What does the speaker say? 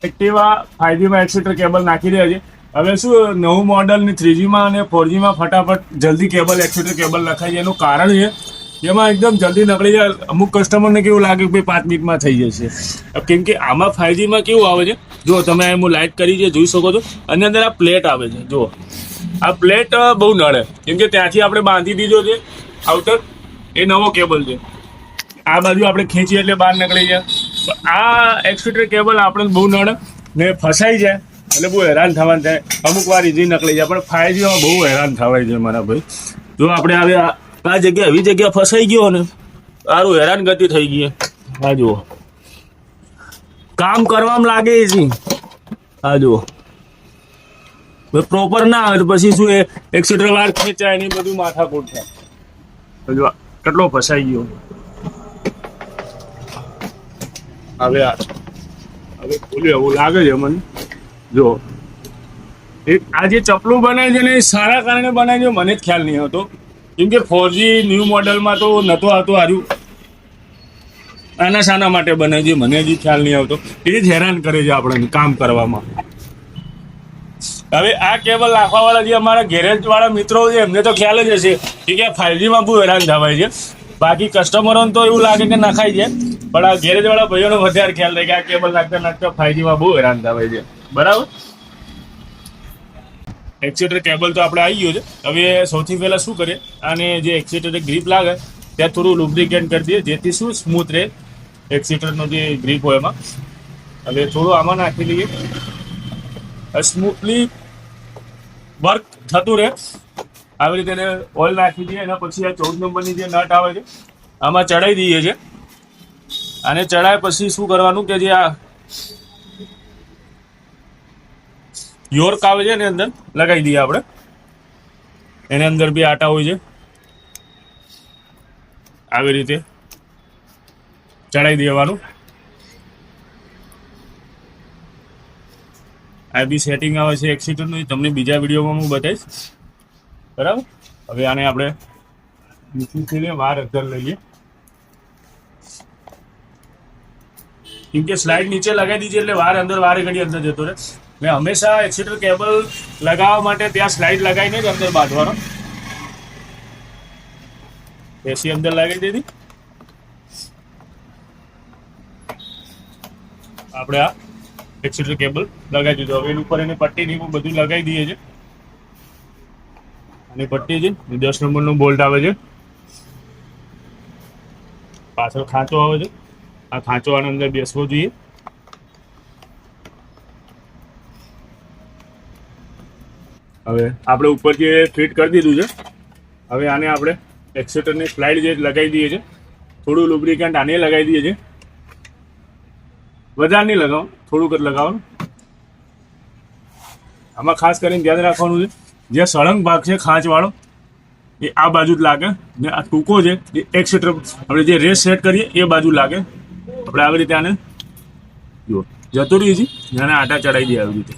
Activa 5G માં એક્સેટર cable નાખી રહ્યા છે. હવે શું નવું મોડલ ને 3G માં અને 4G માં ફટાફટ જલ્દી કેબલ એક્સેટર કેબલ નખાય છે. એનું કારણ છે એમાં એકદમ જલ્દી નીકળી જાય. અમુક કસ્ટમરને કેવું લાગે કે ભાઈ 5 મિનિટમાં થઈ જશે, કેમ કે આમાં 5G માં કેવું આવે છે, જો તમે હું લાઇટ કરી છે જોઈ શકો છો. અને અંદર આ પ્લેટ આવે છે, જુઓ આ પ્લેટ બહુ નડે, કેમ કે ત્યાંથી આપણે બાંધી દીધો છે આઉટર, એ નવો કેબલ છે. આ બાજુ આપણે ખેંચીએ એટલે બહાર નીકળી જાય. આ એક્સેટર કેબલ આપણે બહુ નડે ને ફસાઈ જાય એટલે બહુ હેરાન થવાનું થાય. અમુક વાર ઇઝી નીકળી જાય, પણ 5G માં બહુ હેરાન થવાય છે મારા ભાઈ. જો આપણે હવે આ જગ્યા એવી જગ્યા ફસાઈ ગયો ને, સારું હેરાનગતિ થઈ ગઈ. આ જુઓ કામ કરવામાં લાગે છે. આ જુઓ પ્રોપર ના આવે તો પછી શું એ એક્સેટર વાર ખેંચાય ને બધું માથાકૂટ થાય. જો કેટલો ફસાઈ ગયો. હવે ખોલ્યું એવું લાગે છે મને. જો આ જે ચપલું બનાવે છે ને એ સારા કારણે બનાવે છે, મને જ ખ્યાલ નહીં હતો. કેમ કે 4G ન્યૂ મોડલમાં તો નહોતું આવતું. હારું આના શાના માટે બને છે મને હજી ખ્યાલ નહીં આવતો. એ જ હેરાન કરે છે આપણને કામ કરવામાં. હવે આ કેબલ નાખવાવાળા જે અમારા ગેરેજવાળા મિત્રો છે એમને તો ખ્યાલ જ હશે કે 5G માં બહુ હેરાન થવાય છે. બાકી કસ્ટમરોને તો એવું લાગે કે નખાઈ જાય, પણ આ ગેરેજવાળા ભાઈઓનો વધારે ખ્યાલ રહે કે આ કેબલ નાખતા નાખતા 5G માં બહુ હેરાન થવાય છે. બરાબર. એક્સેટર કેબલ તો આપણે આવી ગયો છે. હવે સૌથી પહેલાં શું કરીએ, આને જે એક્સેટર ગ્રીપ લાગે ત્યાં થોડું લુબ્રિકેન્ટ કરી દઈએ, જેથી શું સ્મૂથ રહે એક્સેટરનો જે ગ્રીપ હોય એમાં. હવે થોડું આમાં નાખી લઈએ, સ્મૂથલી વર્ક થતું રહે. આવી રીતે એને ઓઇલ નાખી દઈએ. એના પછી આ 14 નંબરની જે નટ આવે છે આમાં ચડાવી દઈએ છીએ. આને ચડાય પછી શું કરવાનું કે જે આ યોર્ક આવે છે એની અંદર લગાવી દઈએ આપણે. એની અંદર બી આટા હોય છે, આવી રીતે ચડાવી દેવાનું. આ બી સેટિંગ આવે છે એક્સેટરનું, તમને બીજા વિડીયોમાં હું બતાવીશ. બરાબર. હવે આને આપણે મૂકીને વાર અંદર લઈએ, કેમ કે સ્લાઇડ નીચે લગાવી દીધી એટલે વાર અંદર વારે ઘડી અંદર જતો રહે. મેં હંમેશા એક્સેટર કેબલ લગાવવા માટે ત્યાં સ્લાઇડ લગાવીને જ અંદર બાંધવાનો. એસી અંદર લગાવી દીધી. આપણે આ એક્સેટર કેબલ લગાવી દીધું. હવે એની ઉપર એને પટ્ટી બધું લગાવી દઈએ છીએ. અને પટ્ટી છે 10 નંબરનો બોલ્ટ આવે છે, પાછળ ખાંચો આવે છે. આ ખાંચો આની અંદર બેસવો જોઈએ. હવે આપણે ઉપર જે ફિટ કરી દીધું છે, હવે આને આપણે એક્સેટરની સ્લાઇડ જે લગાવી દઈએ છીએ. થોડું લુબ્રિકન્ટ આને લગાવી દઈએ છીએ. વધારે નહીં લગાવવાનું, થોડુંક જ લગાવવાનું. આમાં ખાસ કરીને ધ્યાન રાખવાનું છે જે સળંગ ભાગ છે ખાંચવાળો એ આ બાજુ જ લાગે, ને આ ટૂંકો છે એ એક્સેટર આપણે જે રેસ સેટ કરીએ એ બાજુ લાગે. આપણે આવી રીતે આને જુઓ જતું રહ્યું છે, આને આટા ચડાવી દઈએ આવી રીતે.